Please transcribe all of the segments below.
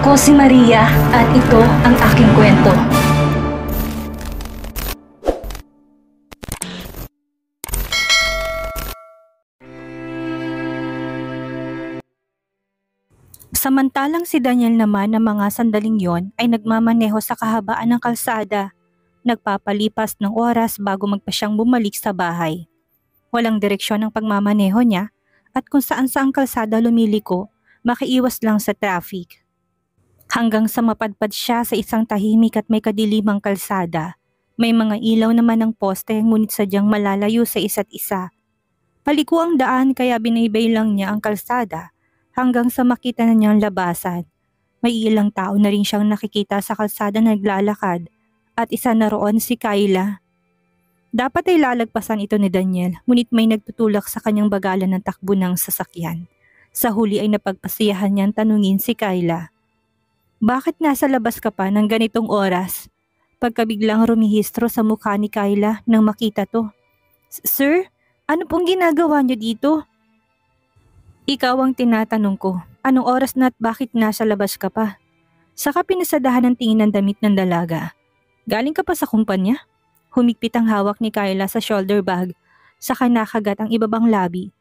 Ako si Maria at ito ang aking kwento. Samantalang si Daniel naman ng mga sandaling yon ay nagmamaneho sa kahabaan ng kalsada, nagpapalipas ng oras bago magpasyang bumalik sa bahay. Walang direksyon ang pagmamaneho niya at kung saan-saang kalsada lumiliko, makiiwas lang sa traffic. Hanggang sa mapadpad siya sa isang tahimik at may kadilimang kalsada. May mga ilaw naman ng poste ngunit sadyang malalayo sa isa't isa. Paliko ang daan kaya binaybay lang niya ang kalsada hanggang sa makita na niyang labasan. May ilang tao na rin siyang nakikita sa kalsada na naglalakad at isa na roon si Kyla. Dapat ay lalagpasan ito ni Daniel ngunit may nagtutulak sa kanyang bagalan ng takbo ng sasakyan. Sa huli ay napagpasiyahan niyang tanungin si Kyla. Bakit nasa labas ka pa ng ganitong oras? Pagkabiglang rumihistro sa mukha ni Kyla nang makita to. Sir, ano pong ginagawa niyo dito? Ikaw ang tinatanong ko. Anong oras na at bakit nasa labas ka pa? Saka pinasadahan ng tingin ng damit ng dalaga. Galing ka pa sa kumpanya? Humigpit ang hawak ni Kyla sa shoulder bag, saka nakagat ang ibabang labi.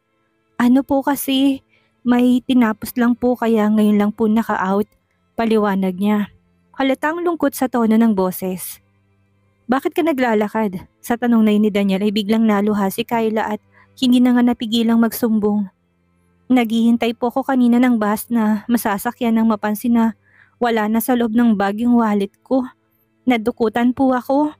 Ano po kasi, may tinapos lang po kaya ngayon lang po naka-out. Paliwanag niya. Halatang lungkot sa tono ng boses. Bakit ka naglalakad? Sa tanong na yun ni Daniel ay biglang naluha si Kyla at hindi na nga napigilang magsumbong. Naghihintay po ako kanina ng bus na masasakyan nang mapansin na wala na sa loob ng bag yung wallet ko. Nadukutan po ako.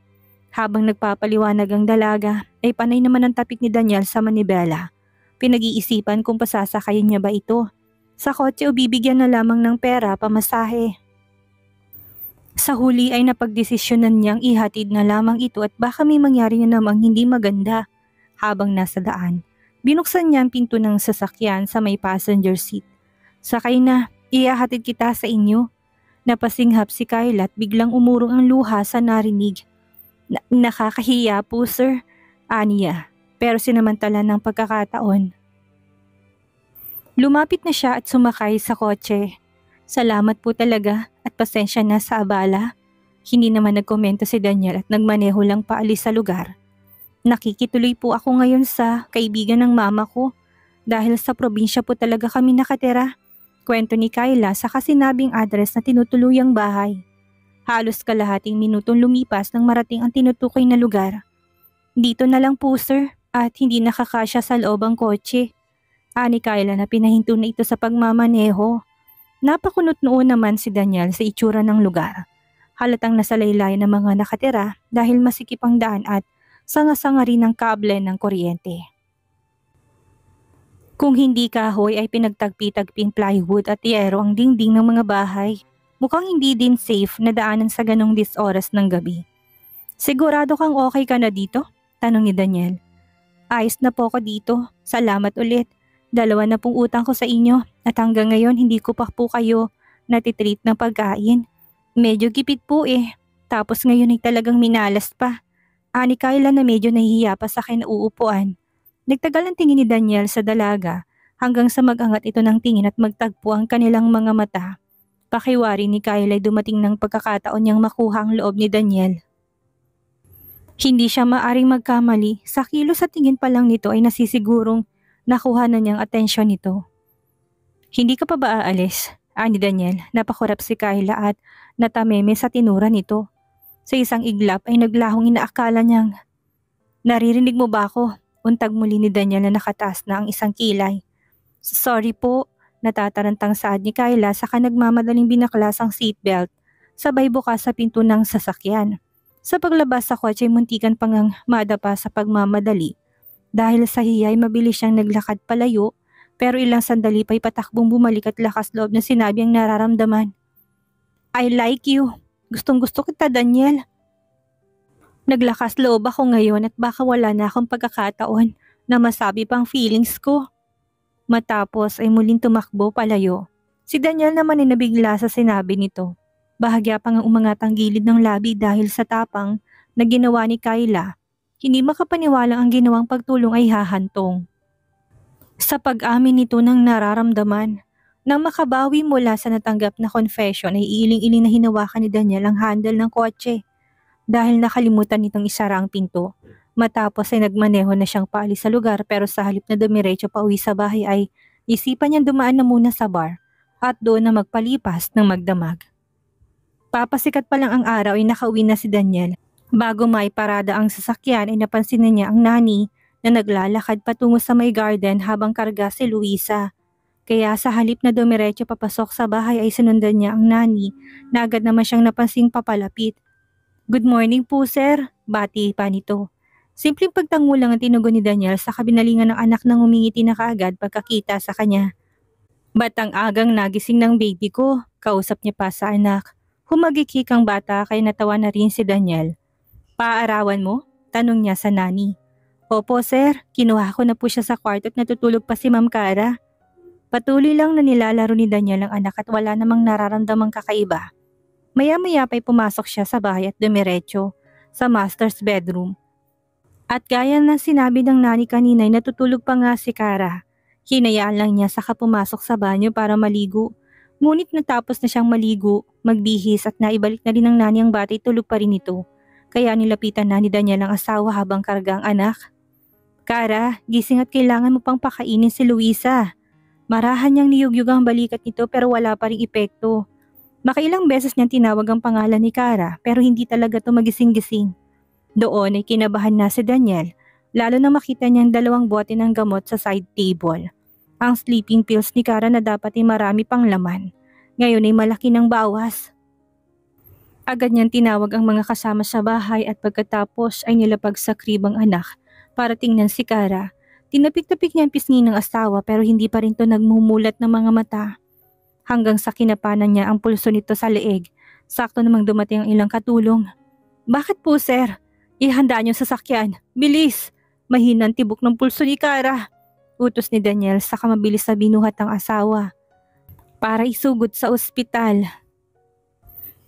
Habang nagpapaliwanag ang dalaga ay panay naman ang tapik ni Daniel sa manibela. Pinag-iisipan kung pasasakayin niya ba ito. Sa kotse o bibigyan na lamang ng pera pamasahe. Sa huli ay napagdesisyonan niyang ihatid na lamang ito at baka may mangyari na namang hindi maganda. Habang nasa daan, binuksan niya ang pinto ng sasakyan sa may passenger seat. Sakay na, ihahatid kita sa inyo. Napasinghap si Kyla at biglang umurong ang luha sa narinig. Nakakahiya po sir, aniya, pero sinamantala ng pagkakataon. Lumapit na siya at sumakay sa kotse. Salamat po talaga at pasensya na sa abala. Hindi naman nagkomento si Daniel at nagmaneho lang paalis sa lugar. Nakikituloy po ako ngayon sa kaibigan ng mama ko dahil sa probinsya po talaga kami nakatira. Kwento ni Kyla sa kasinabing address na tinutuluyang bahay. Halos kalahating minutong lumipas nang marating ang tinutukoy na lugar. Dito na lang po sir at hindi nakakasya sa loob ang kotse. Ani Kyla na pinahinto na ito sa pagmamaneho. Napakunot noon naman si Daniel sa itsura ng lugar. Halatang nasalaylay ng mga nakatira dahil masikip ang daan at sanga-sanga rin ng kable ng kuryente. Kung hindi kahoy ay pinagtagpi-tagping plywood at yero ang dingding ng mga bahay. Mukhang hindi din safe na daanan sa ganong oras ng gabi. Sigurado kang okay ka na dito? Tanong ni Daniel. Ayos na po ako dito. Salamat ulit. 2 na pong utang ko sa inyo at hanggang ngayon hindi ko pa po kayo natitreat ng pagkain. Medyo gipit po eh. Tapos ngayon ay talagang minalas pa. Ani Kyla na medyo nahihiya pa sa kinauupuan. Nagtagal ang tingin ni Daniel sa dalaga hanggang sa mag-angat ito ng tingin at magtagpo ang kanilang mga mata. Pakiwari ni Kyla ay dumating ng pagkakataon niyang makuha ang loob ni Daniel. Hindi siya maaring magkamali. Sa kilos sa tingin pa lang nito ay nasisigurong nakuha na niyang atensyon nito. Hindi ka pa ba aalis? Ani Daniel, napakurap si Kyla at natameme sa tinura nito. Sa isang iglap ay naglahong inaakala niyang, naririnig mo ba ako? Untag muli ni Daniel na nakataas na ang isang kilay. Sorry po, natatarantang saad ni Kyla saka nagmamadaling binaklas ang seatbelt, sabay bukas sa pinto ng sasakyan. Sa paglabas sa kotse muntikan pang madapa sa pagmamadali. Dahil sa hiya ay mabilis siyang naglakad palayo pero ilang sandali pa'y patakbong bumalik at lakas loob na sinabi ang nararamdaman. I like you. Gustong gusto kita Daniel. Naglakas loob ako ngayon at baka wala na akong pagkakataon na masabi pang feelings ko. Matapos ay muling tumakbo palayo. Si Daniel naman ay nabigla sa sinabi nito. Bahagya pang umangat ang gilid ng labi dahil sa tapang na ginawa ni Kyla. Hindi makapaniwalang ang ginawang pagtulong ay hahantong. Sa pag-amin nito ng nararamdaman, Nang makabawi mula sa natanggap na confession ay iiling-iling na hinawakan ni Daniel ang handle ng kotse dahil nakalimutan nitong isara ang pinto. Matapos ay nagmaneho na siyang paalis sa lugar pero sa halip na dumiretso pa uwi sa bahay ay isipan niyang dumaan na muna sa bar at doon na magpalipas ng magdamag. Papasikat pa lang ang araw ay nakauwi na si Daniel. Bago maiparada ang sasakyan ay napansin na niya ang nani na naglalakad patungo sa may garden habang karga si Luisa. Kaya sa halip na dumiretso papasok sa bahay ay sinundan niya ang nani na agad naman siyang napansing papalapit. "Good morning po sir," bati pa nito. Simpleng pagtangulang ang tinugon ni Daniel sa kabinalingan ng anak nang umingiti na kaagad pagkakita sa kanya. "Ba't ang agang nagising ng baby ko?" kausap niya pa sa anak. Humagikik ang bata kaya natawa na rin si Daniel. "Paarawan mo?" tanong niya sa nani. "Opo sir, kinuha ko na po siya sa kwarto at natutulog pa si Ma'am Cara." Patuloy lang na nilalaro ni Daniel ang anak at wala namang nararamdamang kakaiba. Maya-maya pa'y pumasok siya sa bahay at dumiretso sa master's bedroom. At gaya ng sinabi ng nani kanina ay natutulog pa nga si Cara. Hinayaan lang niya saka pumasok sa banyo para maligo. Ngunit natapos na siyang maligo, magbihis at naibalik na rin ng nani ang bata, tulog pa rin ito. Kaya nilapitan na ni Daniel ang asawa habang karga ang anak. "Cara, gising at kailangan mo pang pakainin si Luisa." Marahan niyang niyugyug ang balikat nito pero wala pa ring epekto. Makailang beses niyang tinawag ang pangalan ni Cara pero hindi talaga ito magising-gising. Doon ay kinabahan na si Daniel, lalo na makita niyang 2 bote ng gamot sa side table. Ang sleeping pills ni Cara na dapat ay marami pang laman. Ngayon ay malaki ng bawas. Agad niyang tinawag ang mga kasama sa bahay at pagkatapos ay nilapag sa krib ang anak para tingnan si Cara. Tinapik-tapik niya ang pisngi ng asawa pero hindi pa rin to nagmumulat ng mga mata. Hanggang sa kinapanan niya ang pulso nito sa leeg. Sakto namang dumating ang ilang katulong. "Bakit po sir? Ihanda niyo sa sasakyan. Bilis!" Mahinang tibok ng pulso ni Cara. Utos ni Daniel saka mabilis na binuhat ang asawa para isugod sa ospital.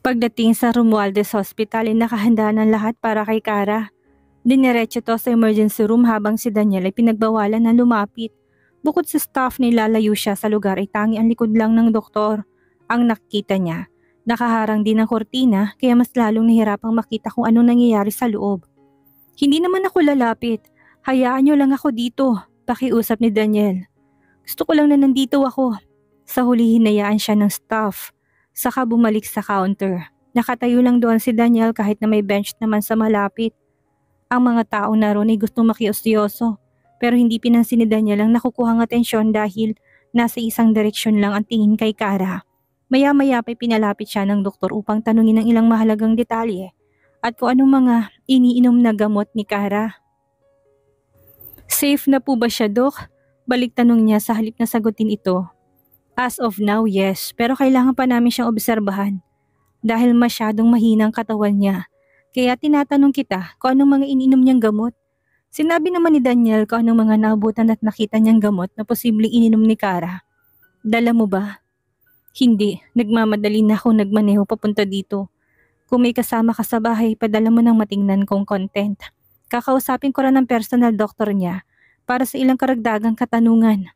Pagdating sa Romualdez Hospital ay nakahanda ng lahat para kay Cara. Diniretso to sa emergency room habang si Daniel ay pinagbawalan na lumapit. Bukod sa staff na ilalayo siya sa lugar ay tangi ang likod lang ng doktor. Ang nakita niya, nakaharang din ang kortina kaya mas lalong nahirapang makita kung anong nangyayari sa loob. "Hindi naman ako lalapit. Hayaan niyo lang ako dito," pakiusap ni Daniel. "Gusto ko lang na nandito ako." Sa huli hinayaan siya ng staff, saka bumalik sa counter. Nakatayo lang doon si Daniel kahit na may bench naman sa malapit. Ang mga taong naroon ay gustong makiusyoso pero hindi pinansin ni Daniel ang nakukuhang atensyon dahil nasa isang direksyon lang ang tingin kay Cara. Maya-maya pa'y pinalapit siya ng doktor upang tanungin ang ilang mahalagang detalye at kung anong mga iniinom na gamot ni Cara. "Safe na po ba siya, Dok?" balik tanong niya sa halip na sagutin ito. "As of now, yes, pero kailangan pa namin siyang obserbahan dahil masyadong mahinang katawan niya. Kaya tinatanong kita kung anong mga iniinom niyang gamot." Sinabi naman ni Daniel kung anong mga naabutan at nakita niyang gamot na posibleng ininom ni Cara. "Dala mo ba?" "Hindi, nagmamadali na akong nagmaneho papunta dito. Kung may kasama ka sa bahay, padala mo ng matingnan kong content. Kakausapin ko rin ng personal doctor niya para sa ilang karagdagang katanungan."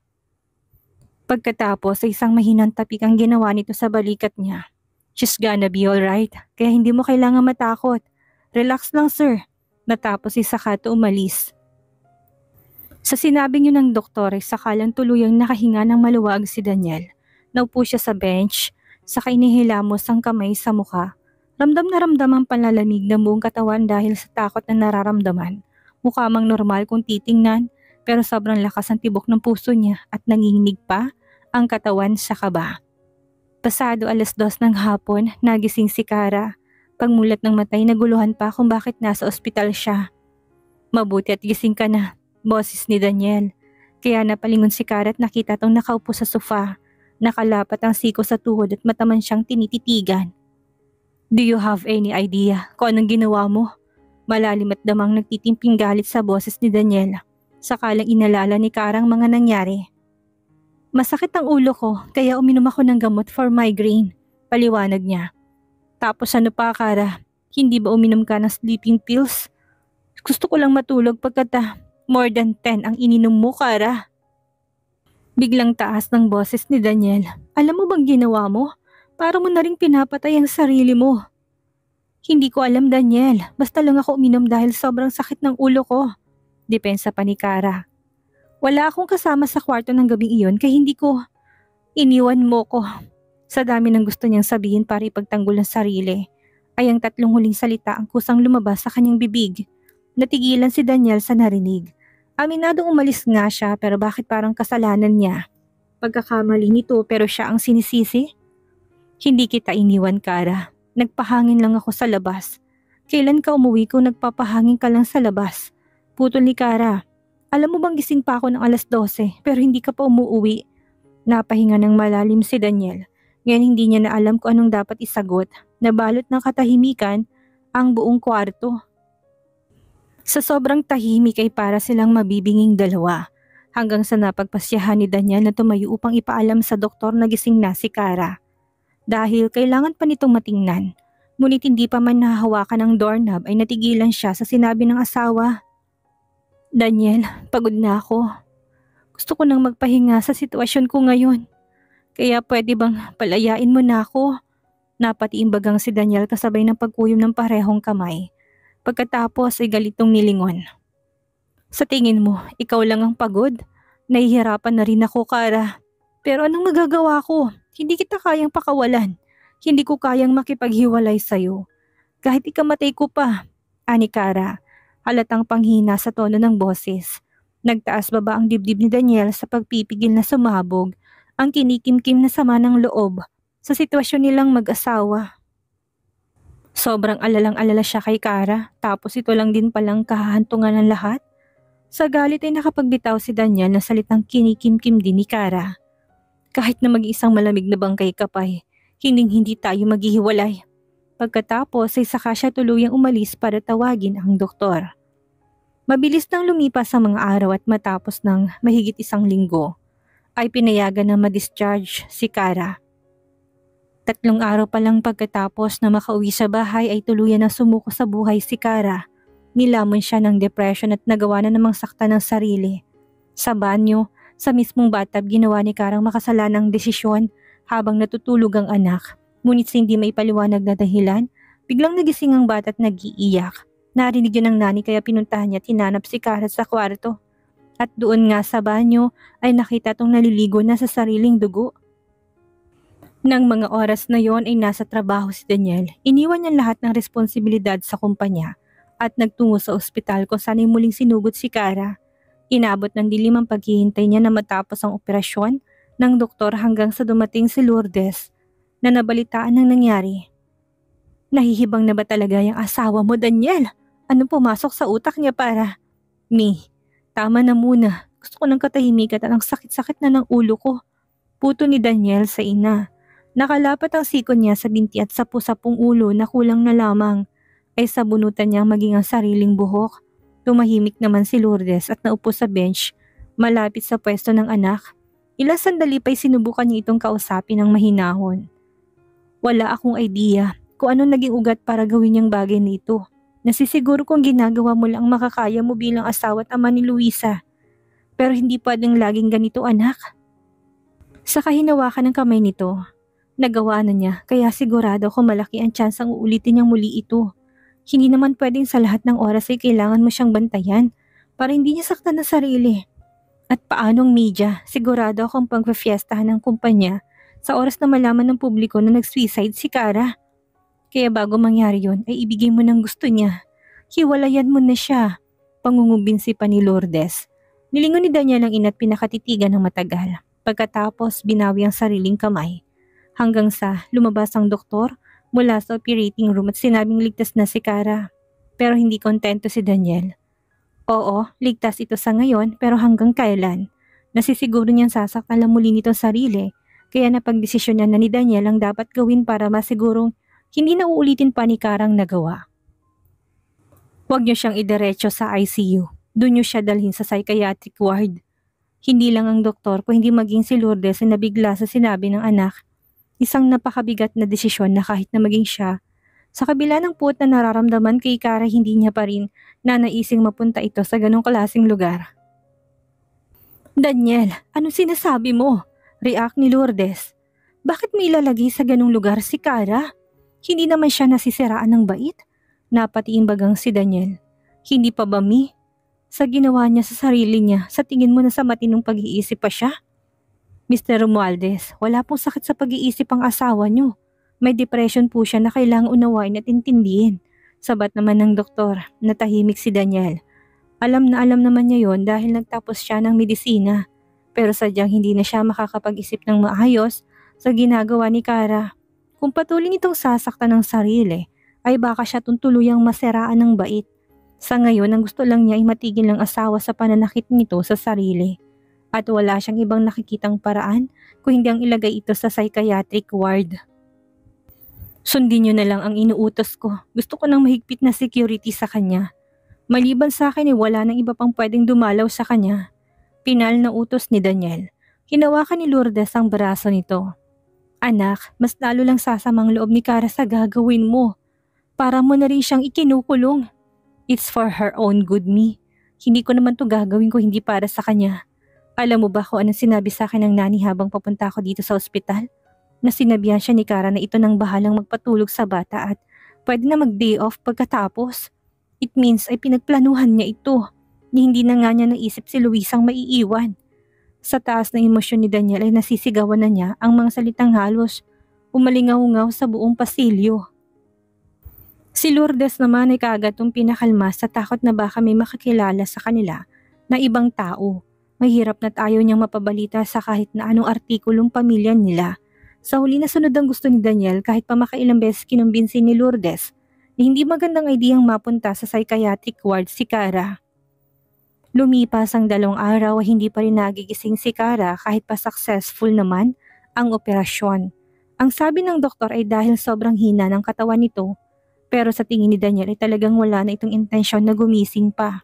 Pagkatapos ay isang mahinang tapik ang ginawa nito sa balikat niya. "She's gonna be alright, kaya hindi mo kailangan matakot. Relax lang sir." Natapos si Sakato umalis. Sa sinabi niyo ng doktor ay sakalang tuluyang nakahinga ng maluwag si Daniel. Naupo siya sa bench, saka inihilamos ang kamay sa mukha. Ramdam na ramdam ang panlalamig ng buong katawan dahil sa takot na nararamdaman. Mukha mang normal kung titingnan pero sobrang lakas ang tibok ng puso niya at nanginginig pa ang katawan sa kaba. Pasado 2:00 ng hapon, nagising si Cara. Pagmulat ng matay, naguluhan pa kung bakit nasa ospital siya. "Mabuti at gising ka na," boses ni Daniel. Kaya napalingon si Cara at nakita tong nakaupo sa sofa. Nakalapat ang siko sa tuhod at mataman siyang tinititigan. "Do you have any idea kung anong ginawa mo?" Malalim at damang nagtitimping galit sa boses ni Daniel. Sakalang inalala ni Cara ang mga nangyari. "Masakit ang ulo ko kaya uminom ako ng gamot for migraine," paliwanag niya. "Tapos ano pa Cara? Hindi ba uminom ka ng sleeping pills? Gusto ko lang matulog pagkat more than 10 ang ininom mo Cara." Biglang taas ng boses ni Daniel. Alam mo bang ginawa mo? Para mo na ring pinapatay ang sarili mo. Hindi ko alam, Daniel. Basta lang ako uminom dahil sobrang sakit ng ulo ko. Depensa pa ni Kara. Wala akong kasama sa kwarto ng gabing iyon kaya hindi ko iniwan mo ko. Sa dami ng gusto niyang sabihin para ipagtanggol ang sarili, ay ang tatlong huling salita ang kusang lumabas sa kanyang bibig. Natigilan si Daniel sa narinig. Aminadong umalis nga siya pero bakit parang kasalanan niya? Pagkakamali nito pero siya ang sinisisi? Hindi kita iniwan, Kara. Nagpahangin lang ako sa labas. Kailan ka umuwi kung nagpapahangin ka lang sa labas? Putol ni Kara. Alam mo bang gising pa ako ng alas 12 pero hindi ka pa umuwi? Napahinga ng malalim si Daniel. Ngayon hindi niya na alam kung anong dapat isagot. Nabalot ng katahimikan ang buong kwarto. Sa sobrang tahimik ay para silang mabibinging dalawa. Hanggang sa napagpasyahan ni Daniel na tumayo upang ipaalam sa doktor na gising na si Kara. Dahil kailangan pa nitong matingnan. Ngunit hindi pa man nahahawakan ng doorknob ay natigilan siya sa sinabi ng asawa. Daniel, pagod na ako. Gusto ko nang magpahinga sa sitwasyon ko ngayon. Kaya pwede bang palayain mo na ako? Napatiimbagang si Daniel kasabay ng pagkuyom ng parehong kamay. Pagkatapos ay galitong nilingon. Sa tingin mo, ikaw lang ang pagod? Nahihirapan na rin ako, Kara. Pero anong magagawa ko? Hindi kita kayang pakawalan. Hindi ko kayang makipaghiwalay sa'yo. Kahit ikamatay ko pa. Ani Kara, halatang panghina sa tono ng boses. Nagtaas baba ang dibdib ni Daniel sa pagpipigil na sumabog ang kinikimkim na sama ng loob sa sitwasyon nilang mag-asawa. Sobrang alalang-alala siya kay Kara tapos ito lang din palang kahahantungan ng lahat. Sa galit ay nakapagbitaw si Daniel na salitang kinikimkim din ni Kara. Kahit na mag-isang malamig na bangkay kapay, hindi tayo maghihiwalay. Pagkatapos ay saka siya tuluyang umalis para tawagin ang doktor. Mabilis nang lumipas ang mga araw at matapos ng mahigit 1 linggo, ay pinayagan na ma-discharge si Kara. 3 araw pa lang pagkatapos na makauwi sa bahay ay tuluyan na sumuko sa buhay si Kara. Nilamon siya ng depression at nagawa na namang sakta ng sarili. Sa banyo, sa mismong bathtub ginawa ni Karang makasalanang desisyon habang natutulog ang anak. Ngunit sa hindi may paliwanag na dahilan, biglang nagising ang bata at nag-iiyak. Narinig yun ng nani kaya pinuntahan niya at hinanap si Kara sa kwarto. At doon nga sa banyo ay nakita tong naliligo na sa sariling dugo. Nang mga oras na yon ay nasa trabaho si Daniel. Iniwan niya lahat ng responsibilidad sa kumpanya at nagtungo sa ospital kung saan ay muling sinugod si Kara. Inabot ng dilim ang paghihintay niya na matapos ang operasyon ng doktor hanggang sa dumating si Lourdes na nabalitaan ng nangyari. Nahihibang na ba talaga yung asawa mo, Daniel? Anong pumasok sa utak niya para? Tama na muna. Gusto ko ng katahimikan at ang sakit-sakit na ng ulo ko. Puto ni Daniel sa ina. Nakalapat ang sikon niya sa binti at sapu-sapung ulo na kulang na lamang ay sabunutan niyang maging ang sariling buhok. Tumahimik naman si Lourdes at naupo sa bench malapit sa pwesto ng anak. Ilang sandali pa'y sinubukan niya itong kausapin ng mahinahon. Wala akong idea kung anong naging ugat para gawin niyang bagay na ito. Nasisiguro kung ginagawa mo lang makakaya mo bilang asawa at ama ni Luisa. Pero hindi pwedeng laging ganito, anak. Sa kahinawakan ng kamay nito, nagawa na niya kaya sigurado ko malaki ang tsansang uulitin niyang muli ito. Hindi naman pwedeng sa lahat ng oras ay kailangan mo siyang bantayan para hindi niya saktan na sarili. At paanong media, sigurado akong pagpafiestahan ng kumpanya sa oras na malaman ng publiko na nag-suicide si Kara. Kaya bago mangyari yon ay ibigay mo ng gusto niya. Hiwalayan mo na siya. Pangungumbinsi pa ni Lourdes. Nilingon ni Daniel ang ina at pinakatitigan ng matagal. Pagkatapos binawi ang sariling kamay. Hanggang sa lumabas ang doktor mula sa operating room at sinabing ligtas na si Kara. Pero hindi kontento si Daniel. Oo, ligtas ito sa ngayon pero hanggang kailan? Nasisiguro niyang sasaktan lang muli nito sarili kaya napagdesisyonan na ni Daniel ang dapat gawin para masigurong hindi na uulitin pa ni Karang nagawa. Huwag niyo siyang idiretso sa ICU. Doon niyo siya dalhin sa psychiatric ward. Hindi lang ang doktor kung hindi maging si Lourdes ay nabigla sa sinabi ng anak. Isang napakabigat na desisyon na kahit na maging siya, sa kabila ng puot na nararamdaman kay Kara hindi niya pa rin nanaising mapunta ito sa ganong klaseng lugar. Daniel, anong sinasabi mo? React ni Lourdes. Bakit may ilalagay sa ganung lugar si Kara? Hindi naman siya nasisiraan ng bait. Napatiin bagang si Daniel. Hindi pa ba sa ginawa niya sa sarili niya, sa tingin mo na sa matinong pag-iisip pa siya? Mr. Romualdez, wala pong sakit sa pag-iisip ang asawa niyo. May depression po siya na kailangang unawain at intindihin. Sabat naman ng doktor na tahimik si Daniel. Alam na alam naman niya yon dahil nagtapos siya ng medisina. Pero sadyang hindi na siya makakapag-isip ng maayos sa ginagawa ni Kara. Kung patuloy nitong sasaktan ng sarili, ay baka siya tuluyang masiraan ng bait. Sa ngayon, ang gusto lang niya ay matigil ng asawa sa pananakit nito sa sarili. At wala siyang ibang nakikitang paraan kung hindi ang ilagay ito sa psychiatric ward. Sundin niyo na lang ang inuutos ko. Gusto ko ng mahigpit na security sa kanya. Maliban sa akin ay wala nang iba pang pwedeng dumalaw sa kanya. Pinal na utos ni Daniel. Hinawakan ni Lourdes ang braso nito. Anak, mas lalo lang sasamang loob ni Kara sa gagawin mo. Para mo na rin siyang ikinukulong. It's for her own good, Hindi ko naman to gagawin ko hindi para sa kanya. Alam mo ba kung anong sinabi sa akin ng nani habang papunta ako dito sa ospital? Na sinabihan siya ni Kara na ito nang bahalang magpatulog sa bata at pwede na mag-day off pagkatapos. It means ay pinagplanuhan niya ito. Ni hindi na nga niya naisip si Luisang maiiwan. Sa taas ng emosyon ni Daniel ay nasisigawan na niya ang mga salitang halos umalingaw-ngaw sa buong pasilyo. Si Lourdes naman ay kaagad pinakalma sa takot na baka may makakilala sa kanila na ibang tao. Mahirap na't ayaw niyang mapabalita sa kahit na anong artikulong pamilya nila. Sa huli na sunod ang gusto ni Daniel kahit pa makailang beses kinumbinsi ni Lourdes na hindi magandang ideyang mapunta sa psychiatric ward si Kara. Lumipas ang 2 araw hindi pa rin nagigising si Kara kahit pa successful naman ang operasyon. Ang sabi ng doktor ay dahil sobrang hina ng katawan nito, pero sa tingin ni Daniel ay talagang wala na itong intensyon na gumising pa.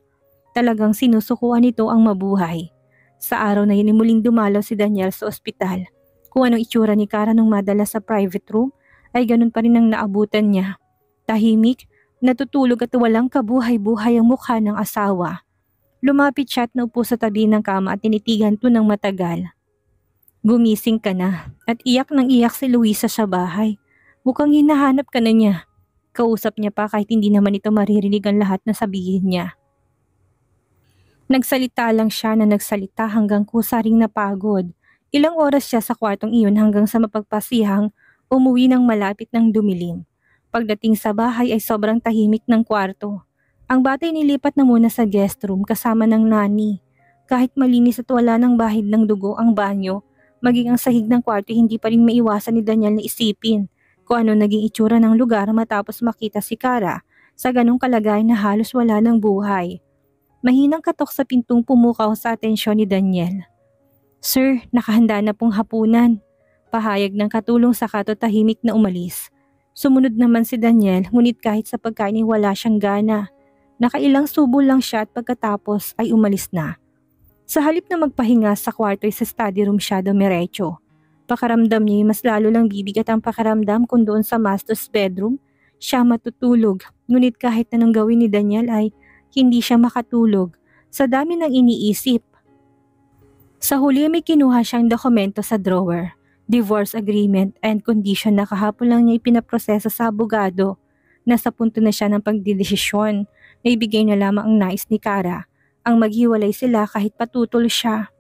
Talagang sinusukuan nito ang mabuhay. Sa araw na yun muling dumalaw si Daniel sa ospital. Kung anong itsura ni Kara nung madala sa private room ay ganun pa rin ang naabutan niya. Tahimik, natutulog at walang kabuhay-buhay ang mukha ng asawa. Lumapit siya at naupo sa tabi ng kama at tinitigan to ng matagal. Gumising ka na at iyak ng iyak si Luisa sa bahay. Mukhang hinahanap ka na niya. Kausap niya pa kahit hindi naman ito maririnig ang lahat na sabihin niya. Nagsalita lang siya na nagsalita hanggang kusaring napagod. Ilang oras siya sa kwartong iyon hanggang sa mapagpasihang umuwi ng malapit ng dumilim. Pagdating sa bahay ay sobrang tahimik ng kwarto. Ang batay nilipat na muna sa guest room kasama ng nani. Kahit malinis at wala ng bahid ng dugo ang banyo, maging ang sahig ng kwarto hindi pa rin maiwasan ni Daniel na isipin kung ano naging itsura ng lugar matapos makita si Kara sa ganong kalagayan na halos wala ng buhay. Mahinang katok sa pintong pumukaw sa atensyon ni Daniel. Sir, nakahanda na pong hapunan. Pahayag ng katulong sa tahimik na umalis. Sumunod naman si Daniel ngunit kahit sa pagkain wala siyang gana. Nakailang subo lang siya at pagkatapos ay umalis na. Sa halip na magpahinga sa kwarto ay sa study room siya dumiretso. Pakaramdam niya mas lalo lang bibigat ang pakaramdam kung doon sa master's bedroom siya matutulog. Ngunit kahit anong gawin ni Daniel ay hindi siya makatulog sa dami ng iniisip. Sa huli may kinuha siyang dokumento sa drawer, divorce agreement and condition na kahapon lang niya ipinaproseso sa abogado. Nasa punto na siya ng pagdidesisyon na ibigay na lamang ang nais ni Kara, ang maghiwalay sila kahit patutol siya.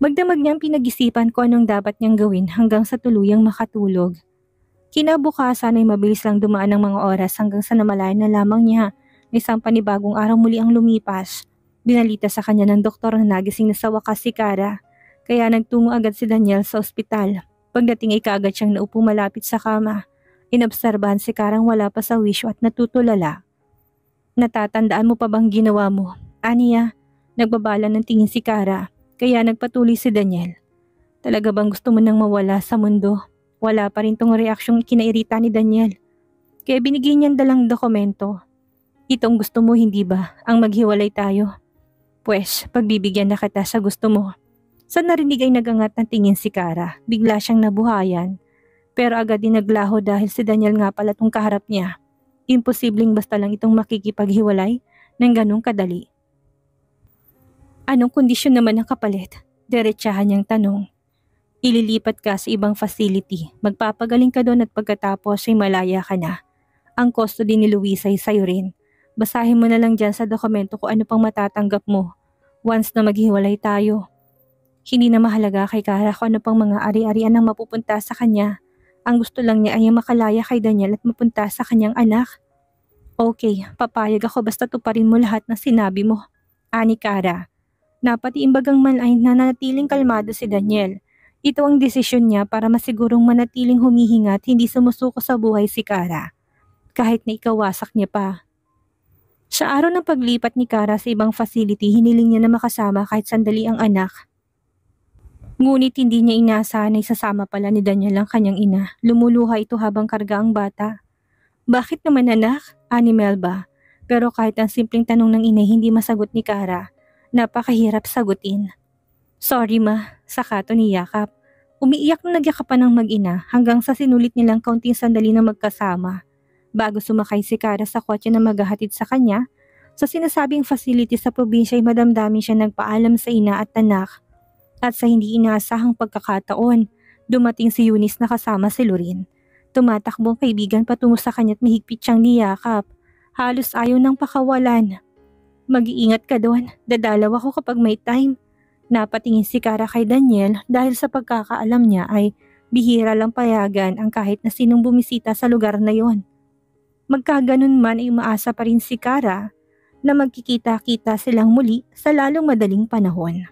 Magdamag niyang pinag-isipan kung anong dapat niyang gawin hanggang sa tuluyang makatulog. Kinabukasan ay mabilis lang dumaan ang mga oras hanggang sa namalayan na lamang niya na isang panibagong araw muli ang lumipas. Binalita sa kanya ng doktor na nagising na sa wakas si Kara, kaya nagtungo agad si Daniel sa ospital. Pagdating ay kaagad siyang naupo malapit sa kama. Inobserbahan si Karang wala pa sa wisyo at natutulala. Natatandaan mo pa bang ginawa mo? Aniya, nagbabala ng tingin si Kara, kaya nagpatuloy si Daniel. Talaga bang gusto mo nang mawala sa mundo? Wala pa rin tong reaksyong kinairita ni Daniel. Kaya binigyan niyan dalang dokumento. Itong gusto mo hindi ba, ang maghiwalay tayo? Pwes, pagbibigyan na kita sa gusto mo. Sa narinig ay nagangat ng tingin si Kara, bigla siyang nabuhayan. Pero agad din naglaho dahil si Daniel nga pala tong kaharap niya. Imposibleng basta lang itong makikipaghiwalay ng ganong kadali. Anong kondisyon naman ang kapalit? Diretsahan niyang tanong. Ililipat ka sa ibang facility, magpapagaling ka doon at pagkatapos ay malaya ka na. Ang custody ni Luisa ay sa'yo rin. Basahin mo na lang dyan sa dokumento kung ano pang matatanggap mo once na maghiwalay tayo. Hindi na mahalaga kay Kara kung ano pang mga ari-arian ang mapupunta sa kanya. Ang gusto lang niya ay makalaya kay Daniel at mapunta sa kanyang anak. Okay, papayag ako basta tuparin mo lahat ng sinabi mo. Ani Kara. Napatiimbagang man ay nanatiling kalmado si Daniel. Ito ang desisyon niya para masigurong manatiling humihinga at hindi sumusuko sa buhay si Kara. Kahit na ikawasak niya pa. Sa araw ng paglipat ni Kara sa ibang facility, hiniling niya na makasama kahit sandali ang anak. Ngunit hindi niya inaasahan na isasama pala ni Daniel ang kanyang ina. Lumuluha ito habang karga ang bata. Bakit naman anak? Ani Melba. Pero kahit ang simpleng tanong ng ina hindi masagot ni Kara, napakahirap sagutin. Sorry ma, saka to niyakap. Umiiyak na nagyakapan ng mag-ina hanggang sa sinulit nilang kaunting sandali na magkasama. Bago sumakay si Kara sa kotse na maghahatid sa kanya, sa sinasabing facility sa probinsya ay madamdamin siya nagpaalam sa ina at anak. At sa hindi inaasahang pagkakataon, dumating si Eunice na kasama si Lorin. Tumatakbong kaibigan patungo sa kanya at mahigpit siyang niyakap. Halos ayaw nang pakawalan. Mag-iingat ka doon, dadalaw ako kapag may time. Napatingin si Kara kay Daniel dahil sa pagkakaalam niya ay bihira lang payagan ang kahit na sinong bumisita sa lugar na yon. Magkaganon man ay umaasa pa rin si Kara na magkikita-kita silang muli sa lalong madaling panahon.